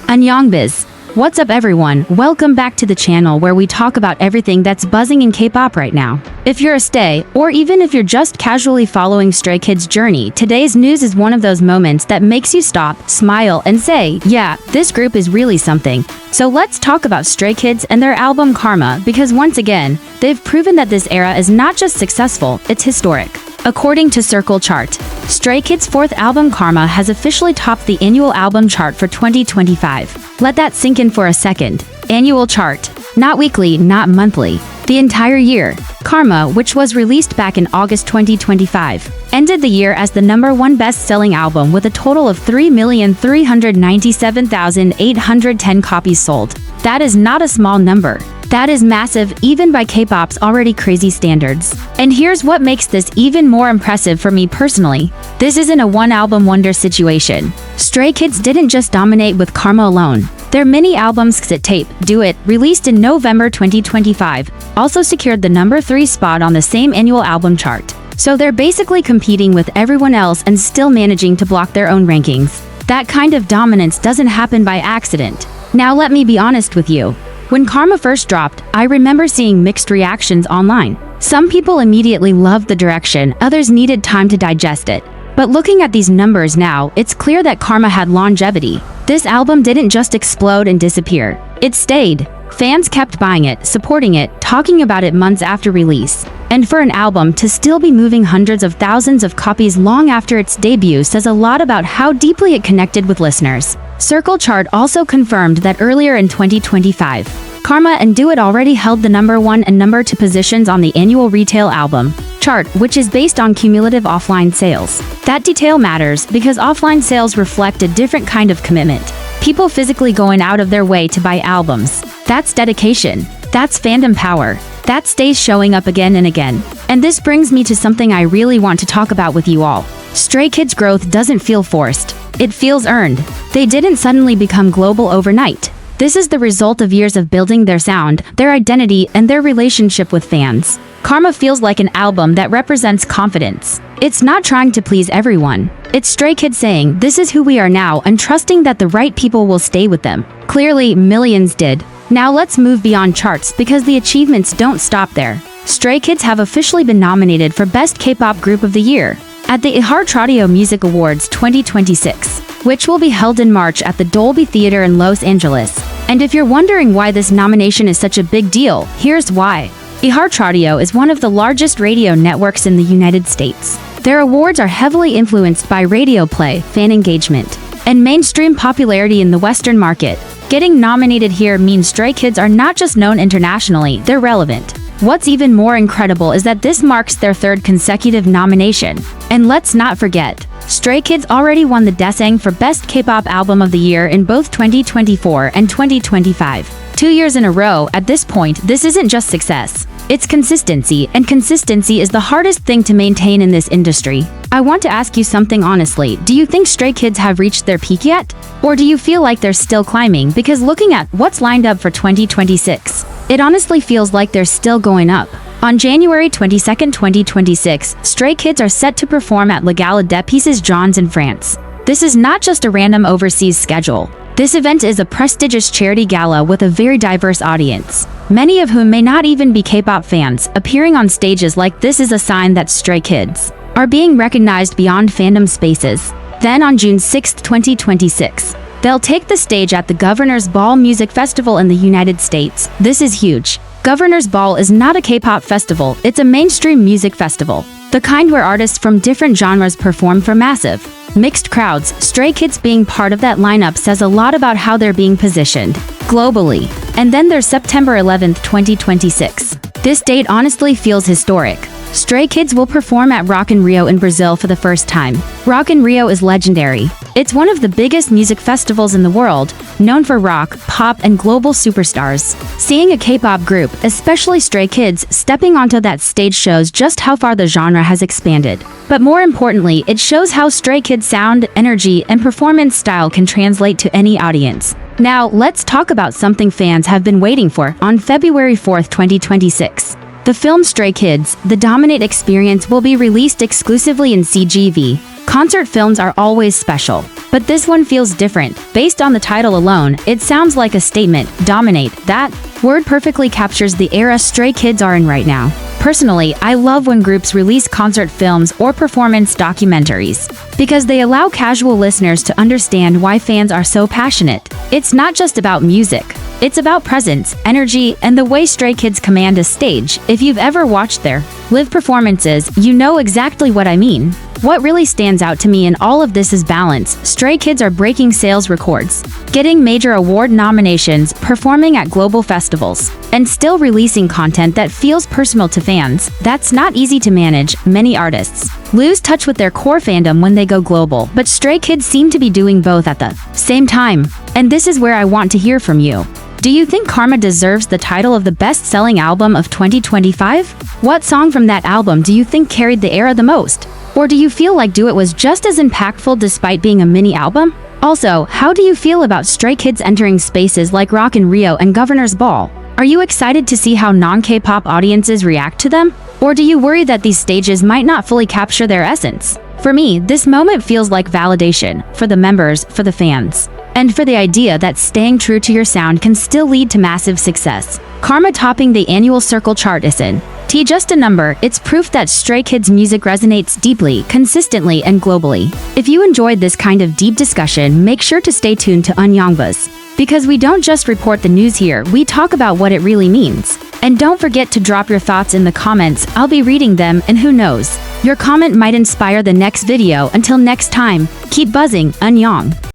Annyeongbiz. What's up everyone, welcome back to the channel where we talk about everything that's buzzing in K-pop right now. If you're a stay, or even if you're just casually following Stray Kids' journey, today's news is one of those moments that makes you stop, smile, and say, yeah, this group is really something. So let's talk about Stray Kids and their album Karma, because once again, they've proven that this era is not just successful, it's historic. According to Circle Chart, Stray Kids' fourth album Karma has officially topped the annual album chart for 2025. Let that sink in for a second. Annual chart. Not weekly, not monthly. The entire year. Karma, which was released back in August 2025, ended the year as the #1 best-selling album with a total of 3,397,810 copies sold. That is not a small number. That is massive even by K-pop's already crazy standards. And here's what makes this even more impressive for me personally. This isn't a one-album wonder situation. Stray Kids didn't just dominate with Karma alone. Their mini albums Xit Tape, Do It, released in November 2025, also secured the #3 spot on the same annual album chart. So they're basically competing with everyone else and still managing to block their own rankings. That kind of dominance doesn't happen by accident. Now let me be honest with you. When Karma first dropped, I remember seeing mixed reactions online. Some people immediately loved the direction, others needed time to digest it. But looking at these numbers now, it's clear that Karma had longevity. This album didn't just explode and disappear. It stayed. Fans kept buying it, supporting it, talking about it months after release. And for an album to still be moving hundreds of thousands of copies long after its debut says a lot about how deeply it connected with listeners. Circle Chart also confirmed that earlier in 2025, Karma and Do It already held the #1 and #2 positions on the annual retail album chart, which is based on cumulative offline sales. That detail matters because offline sales reflect a different kind of commitment. People physically going out of their way to buy albums. That's dedication. That's fandom power. That stays showing up again and again. And this brings me to something I really want to talk about with you all. Stray Kids' growth doesn't feel forced. It feels earned. They didn't suddenly become global overnight. This is the result of years of building their sound, their identity, and their relationship with fans. Karma feels like an album that represents confidence. It's not trying to please everyone. It's Stray Kids saying, this is who we are now, and trusting that the right people will stay with them. Clearly, millions did. Now let's move beyond charts because the achievements don't stop there. Stray Kids have officially been nominated for Best K-Pop Group of the Year at the iHeartRadio Music Awards 2026, which will be held in March at the Dolby Theater in Los Angeles. And if you're wondering why this nomination is such a big deal, here's why. iHeartRadio is one of the largest radio networks in the United States. Their awards are heavily influenced by radio play, fan engagement, and mainstream popularity in the Western market. Getting nominated here means Stray Kids are not just known internationally, they're relevant. What's even more incredible is that this marks their third consecutive nomination. And let's not forget, Stray Kids already won the Daesang for Best K-Pop Album of the Year in both 2024 and 2025. 2 years in a row. At this point, this isn't just success. It's consistency, and consistency is the hardest thing to maintain in this industry. I want to ask you something honestly. Do you think Stray Kids have reached their peak yet? Or do you feel like they're still climbing? Because looking at what's lined up for 2026, it honestly feels like they're still going up. On January 22, 2026, Stray Kids are set to perform at La Gala des Pisces Jaunes in France. This is not just a random overseas schedule. This event is a prestigious charity gala with a very diverse audience, many of whom may not even be K-pop fans. Appearing on stages like this is a sign that Stray Kids are being recognized beyond fandom spaces. Then on June 6, 2026, they'll take the stage at the Governor's Ball Music Festival in the United States. This is huge. Governor's Ball is not a K-pop festival, it's a mainstream music festival. The kind where artists from different genres perform for massive, mixed crowds. Stray Kids being part of that lineup says a lot about how they're being positioned globally. And then there's September 11, 2026. This date honestly feels historic. Stray Kids will perform at Rock in Rio in Brazil for the first time. Rock in Rio is legendary. It's one of the biggest music festivals in the world, known for rock, pop, and global superstars. Seeing a K-pop group, especially Stray Kids, stepping onto that stage shows just how far the genre has expanded. But more importantly, it shows how Stray Kids' sound, energy, and performance style can translate to any audience. Now, let's talk about something fans have been waiting for. On February 4, 2026, The film Stray Kids, the Dominate Experience will be released exclusively in CGV. Concert films are always special, but this one feels different. Based on the title alone, it sounds like a statement. Dominate. That word perfectly captures the era Stray Kids are in right now. Personally, I love when groups release concert films or performance documentaries, because they allow casual listeners to understand why fans are so passionate. It's not just about music. It's about presence, energy, and the way Stray Kids command a stage. If you've ever watched their live performances, you know exactly what I mean. What really stands out to me in all of this is balance. Stray Kids are breaking sales records, getting major award nominations, performing at global festivals, and still releasing content that feels personal to fans. That's not easy to manage. Many artists lose touch with their core fandom when they go global, but Stray Kids seem to be doing both at the same time. And this is where I want to hear from you. Do you think Karma deserves the title of the best-selling album of 2025? What song from that album do you think carried the era the most? Or do you feel like Do It was just as impactful despite being a mini album? Also, how do you feel about Stray Kids entering spaces like Rock in Rio and Governor's Ball? Are you excited to see how non-K-pop audiences react to them? Or do you worry that these stages might not fully capture their essence? For me, this moment feels like validation for the members, for the fans, and for the idea that staying true to your sound can still lead to massive success. Karma topping the annual Circle chart isn't just a number, it's proof that Stray Kids music resonates deeply, consistently, and globally. If you enjoyed this kind of deep discussion, make sure to stay tuned to Unyangbuz, because we don't just report the news here, we talk about what it really means. And don't forget to drop your thoughts in the comments. I'll be reading them, and who knows, your comment might inspire the next video. Until next time, keep buzzing. Annyeong.